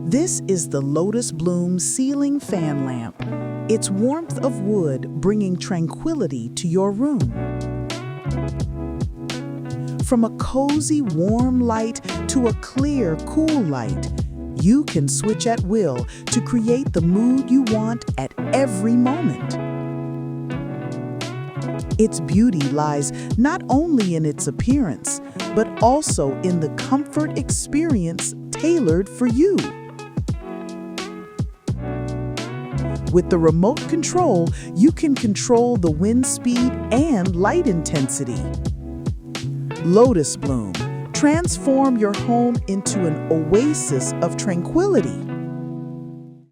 This is the Lotus Bloom ceiling fan lamp. Its warmth of wood bringing tranquility to your room. From a cozy, warm light to a clear, cool light, you can switch at will to create the mood you want at every moment. Its beauty lies not only in its appearance, but also in the comfort experience tailored for you. With the remote control, you can control the wind speed and light intensity. Lotus Bloom, transform your home into an oasis of tranquility.